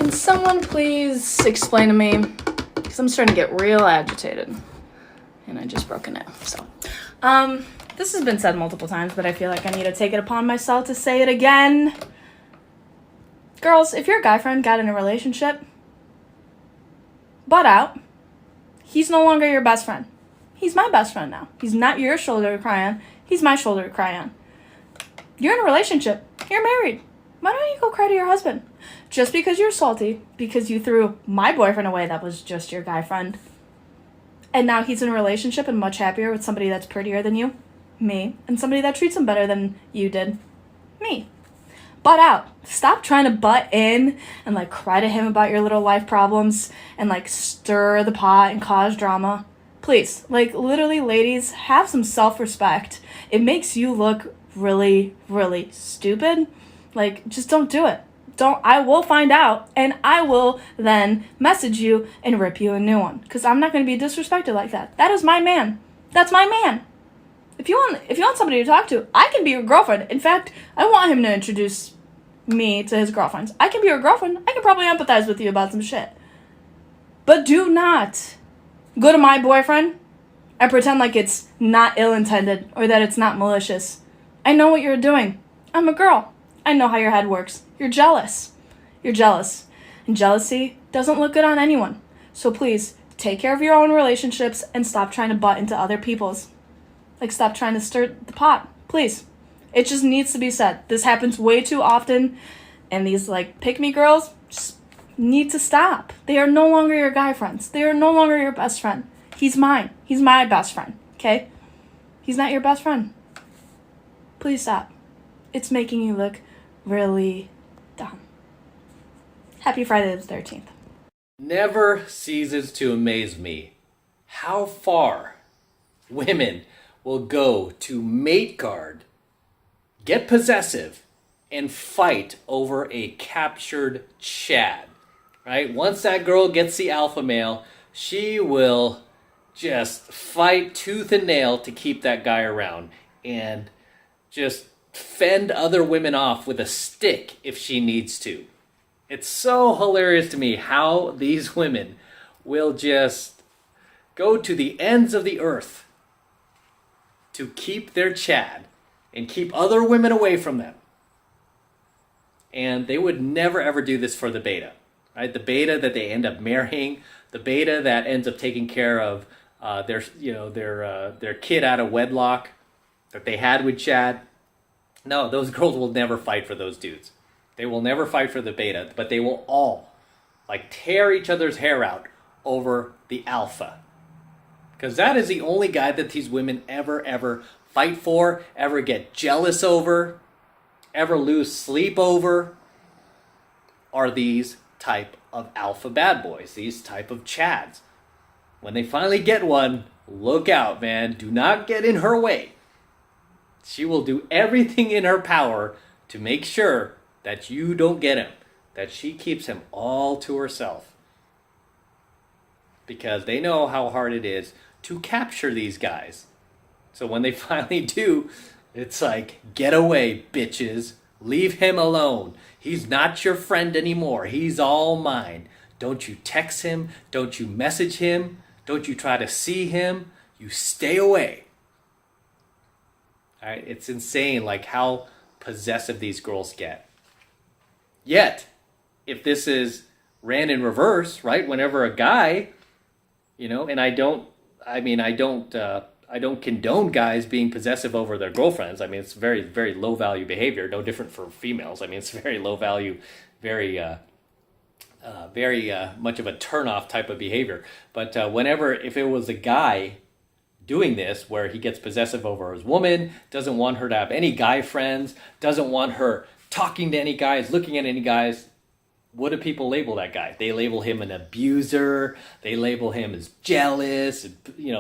Can someone please explain to me? Because I'm starting to get real agitated. And I just broke a nail, so. This has been said multiple times, but I feel like I need to take it upon myself to say it again. Girls, if your guy friend got in a relationship, butt out. He's no longer your best friend. He's my best friend now. He's not your shoulder to cry on. He's my shoulder to cry on. You're in a relationship. You're married. Why don't you go cry to your husband? Just because you're salty, because you threw my boyfriend away that was just your guy friend. And now he's in a relationship and much happier with somebody that's prettier than you, me, and somebody that treats him better than you did, me. Butt out. Stop trying to butt in and like cry to him about your little life problems and like stir the pot and cause drama. Please, like literally, ladies, have some self-respect. It makes you look really, really stupid. Like, just don't do it. I will find out and I will then message you and rip you a new one. Because I'm not going to be disrespected like that. That is my man. That's my man. If you want somebody to talk to, I can be your girlfriend. In fact, I want him to introduce me to his girlfriends. I can be your girlfriend. I can probably empathize with you about some shit. But do not go to my boyfriend and pretend like it's not ill-intended or that it's not malicious. I know what you're doing. I'm a girl. I know how your head works. You're jealous. You're jealous. And jealousy doesn't look good on anyone. So please, take care of your own relationships and stop trying to butt into other people's. Like, stop trying to stir the pot. Please. It just needs to be said. This happens way too often. And these, like, pick-me girls just need to stop. They are no longer your guy friends. They are no longer your best friend. He's mine. He's my best friend. Okay? He's not your best friend. Please stop. It's making you look really dumb. Happy Friday the 13th. Never ceases to amaze me how far women will go to mate guard, get possessive, and fight over a captured Chad. Right? Once that girl gets the alpha male, she will just fight tooth and nail to keep that guy around and just fend other women off with a stick if she needs to. It's so hilarious to me how these women will just go to the ends of the earth to keep their Chad and keep other women away from them. And they would never ever do this for the beta, right? The beta that they end up marrying, the beta that ends up taking care of their kid out of wedlock that they had with Chad. No, those girls will never fight for those dudes. They will never fight for the beta, but they will all like tear each other's hair out over the alpha. Because that is the only guy that these women ever fight for, ever get jealous over, ever lose sleep over, are these type of alpha bad boys, these type of Chads. When they finally get one, look out, man. Do not get in her way. She will do everything in her power to make sure that you don't get him, that she keeps him all to herself. Because they know how hard it is to capture these guys. So when they finally do, it's like, get away, bitches. Leave him alone. He's not your friend anymore. He's all mine. Don't you text him. Don't you message him. Don't you try to see him. You stay away. All right? It's insane like how possessive these girls get. Yet, if this is ran in reverse, right? Whenever a guy, and I don't condone guys being possessive over their girlfriends. I mean, it's very, very low value behavior. No different for females. I mean, it's very low value, very much of a turnoff type of behavior. But if it was a guy doing this, where he gets possessive over his woman, doesn't want her to have any guy friends, doesn't want her talking to any guys, looking at any guys, what do people label that guy? They label him an abuser. They label him as jealous,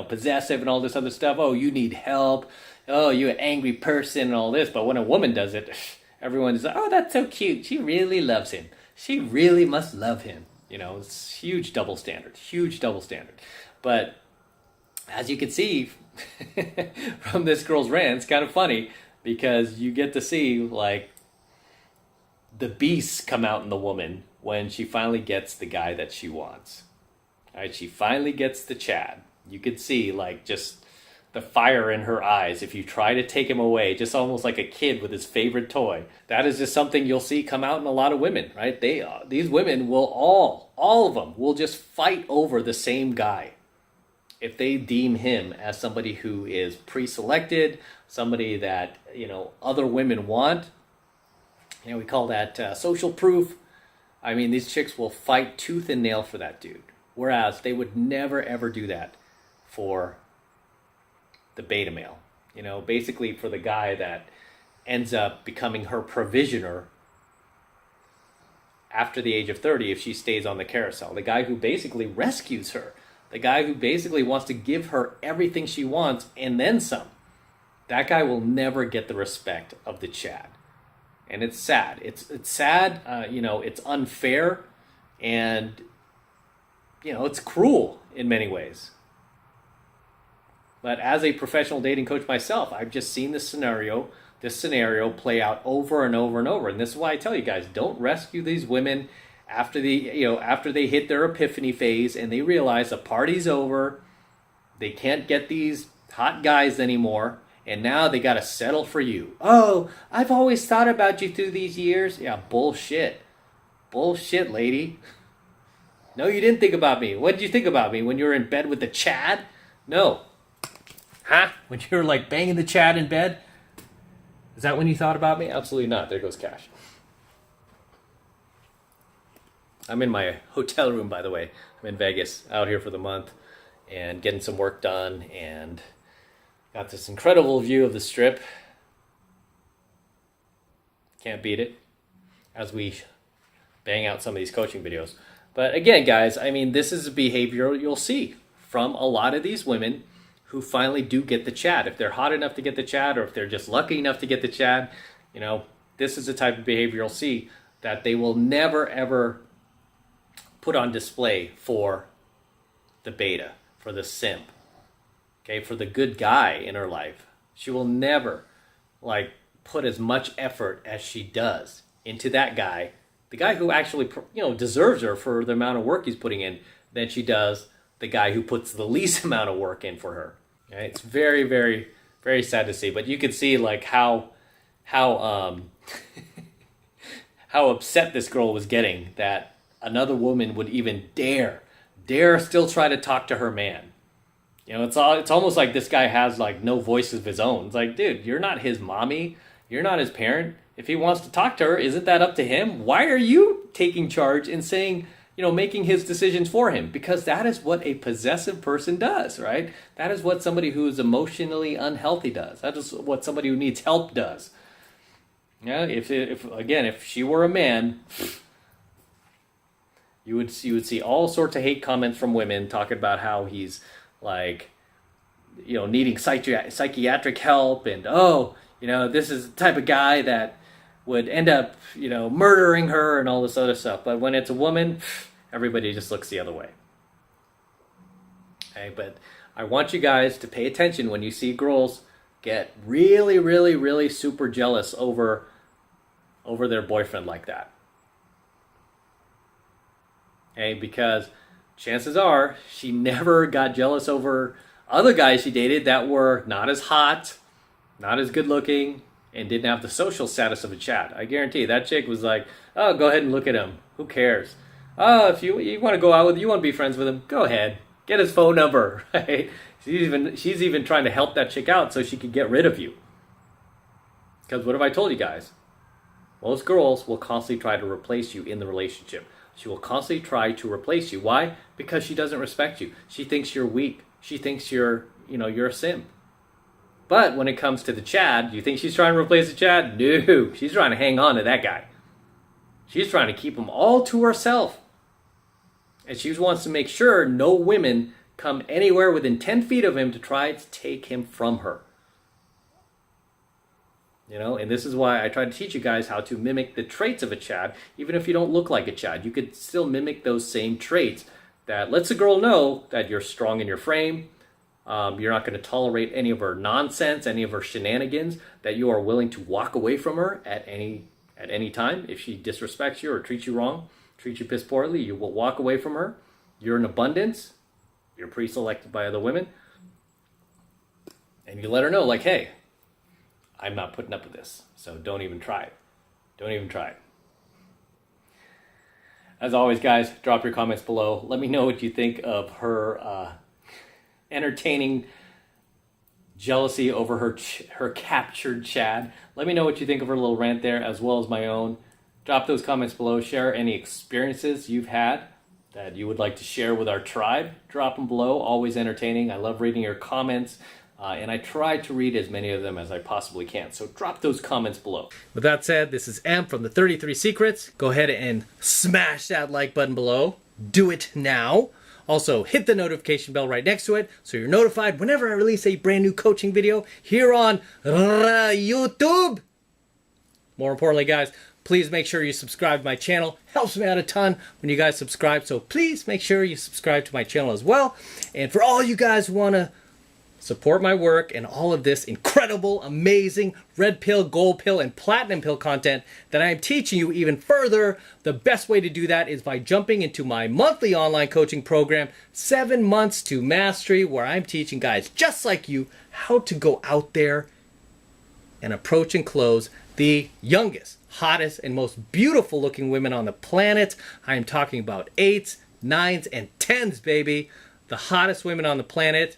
possessive and all this other stuff. Oh, you need help. Oh, you're an angry person and all this. But when a woman does it, everyone's like, oh, that's so cute. She really loves him. She really must love him. It's huge double standard. But as you can see from this girl's rant, it's kind of funny because you get to see like the beasts come out in the woman when she finally gets the guy that she wants. All right, she finally gets the Chad. You could see like just the fire in her eyes if you try to take him away, just almost like a kid with his favorite toy. That is just something you'll see come out in a lot of women, right? These women will all of them will just fight over the same guy if they deem him as somebody who is pre-selected, somebody that, you know, other women want. You know, we call that social proof. I mean, these chicks will fight tooth and nail for that dude. Whereas they would never, ever do that for the beta male. You know, basically for the guy that ends up becoming her provisioner after the age of 30 if she stays on the carousel. The guy who basically rescues her. The guy who basically wants to give her everything she wants and then some. That guy will never get the respect of the Chad. And it's sad. It's sad. You know, it's unfair. And, you know, it's cruel in many ways. But as a professional dating coach myself, I've just seen this scenario play out over and over and over. And this is why I tell you guys, don't rescue these women after they hit their epiphany phase and they realize the party's over. They can't get these hot guys anymore. And now they got to settle for you. Oh, I've always thought about you through these years. Yeah, bullshit. Bullshit, lady. No, you didn't think about me. What did you think about me when you were in bed with the Chad? No. Huh? When you were like banging the Chad in bed? Is that when you thought about me? Absolutely not. There goes Cash. I'm in my hotel room, by the way. I'm in Vegas, out here for the month, and getting some work done, and got this incredible view of the Strip. Can't beat it as we bang out some of these coaching videos. But again, guys, I mean, this is a behavior you'll see from a lot of these women who finally do get the Chad. If they're hot enough to get the Chad, or if they're just lucky enough to get the Chad, you know, this is the type of behavior you'll see that they will never, ever put on display for the beta, for the simp, okay, for the good guy in her life. She will never, like, put as much effort as she does into that guy, the guy who actually, you know, deserves her for the amount of work he's putting in, than she does the guy who puts the least amount of work in for her. Okay? It's very, very, very sad to see. But you can see like how how upset this girl was getting that another woman would even dare still try to talk to her man. You know, it's almost like this guy has like no voice of his own. It's like, dude, you're not his mommy. You're not his parent. If he wants to talk to her, isn't that up to him? Why are you taking charge and saying, you know, making his decisions for him? Because that is what a possessive person does, right? That is what somebody who is emotionally unhealthy does. That is what somebody who needs help does. Yeah, if she were a man, you would see all sorts of hate comments from women talking about how he's like, you know, needing psychiatric help, and oh, you know, this is the type of guy that would end up, you know, murdering her and all this other stuff. But when it's a woman, everybody just looks the other way. Okay, but I want you guys to pay attention when you see girls get really, really, really super jealous over their boyfriend like that. Okay, because chances are she never got jealous over other guys she dated that were not as hot, not as good looking, and didn't have the social status of a Chad. I guarantee that chick was like, oh, go ahead and look at him. Who cares? Oh, if you want to go out with him, you want to be friends with him, go ahead. Get his phone number, right? She's even trying to help that chick out so she could get rid of you. Because what have I told you guys? Most girls will constantly try to replace you in the relationship. She will constantly try to replace you. Why? Because she doesn't respect you. She thinks you're weak. She thinks you're a simp. But when it comes to the Chad, do you think she's trying to replace the Chad? No. She's trying to hang on to that guy. She's trying to keep him all to herself. And she wants to make sure no women come anywhere within 10 feet of him to try to take him from her. You know, and this is why I try to teach you guys how to mimic the traits of a Chad. Even if you don't look like a Chad, you could still mimic those same traits that lets a girl know that you're strong in your frame. You're not going to tolerate any of her nonsense, any of her shenanigans, that you are willing to walk away from her at any time if she disrespects you or treats you wrong. treat you piss poorly, you will walk away from her. You're in abundance. You're pre-selected by other women. And you let her know, like, hey, I'm not putting up with this. So don't even try it. Don't even try it. As always, guys, drop your comments below. Let me know what you think of her entertaining jealousy over her captured Chad. Let me know what you think of her little rant there, as well as my own. Drop those comments below. Share any experiences you've had that you would like to share with our tribe. Drop them below. Always entertaining. I love reading your comments. And I try to read as many of them as I possibly can. So drop those comments below. With that said, this is M from the 33 Secrets. Go ahead and smash that like button below. Do it now. Also, hit the notification bell right next to it so you're notified whenever I release a brand new coaching video here on YouTube. More importantly, guys, please make sure you subscribe to my channel. Helps me out a ton when you guys subscribe. So please make sure you subscribe to my channel as well. And for all you guys who want to support my work and all of this incredible, amazing red pill, gold pill, and platinum pill content that I am teaching you even further, the best way to do that is by jumping into my monthly online coaching program, 7 Months to Mastery, where I'm teaching guys just like you how to go out there and approach and close the youngest, hottest, and most beautiful looking women on the planet. I am talking about 8s, 9s, and 10s, baby. The hottest women on the planet.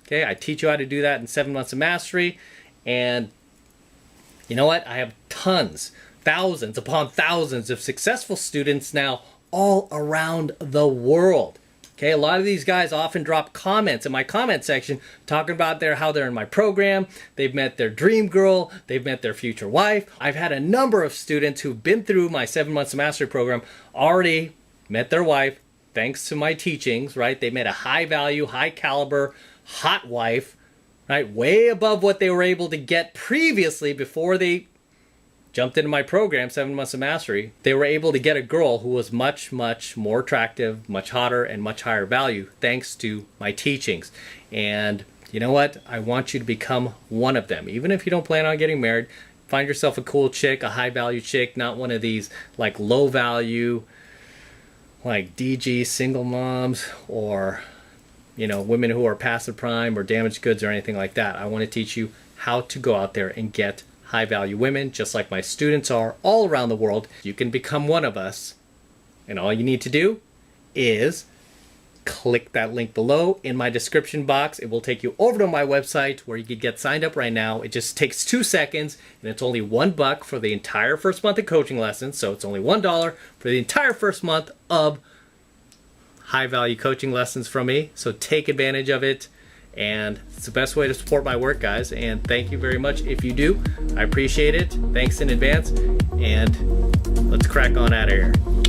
Okay, I teach you how to do that in 7 Months of Mastery. And you know what? I have tons, thousands upon thousands of successful students now all around the world. Okay, a lot of these guys often drop comments in my comment section talking about how they're in my program, they've met their dream girl, they've met their future wife. I've had a number of students who've been through my 7 Months of Mastery program already met their wife thanks to my teachings, right? They met a high value, high caliber, hot wife, right? Way above what they were able to get previously before they jumped into my program, 7 Months of Mastery. They were able to get a girl who was much, much more attractive, much hotter, and much higher value thanks to my teachings. And you know what? I want you to become one of them. Even if you don't plan on getting married, find yourself a cool chick, a high value chick, not one of these like low value, like DG single moms, or you know, women who are passive prime or damaged goods or anything like that. I want to teach you how to go out there and get high value women, just like my students are all around the world. You can become one of us, and all you need to do is click that link below in my description box. It will take you over to my website where you can get signed up right now. It just takes 2 seconds, and it's only $1 for the entire first month of coaching lessons. So it's only $1 for the entire first month of high value coaching lessons from me. So take advantage of it, and it's the best way to support my work, guys. And thank you very much if you do. I appreciate it. Thanks in advance, and let's crack on out of here.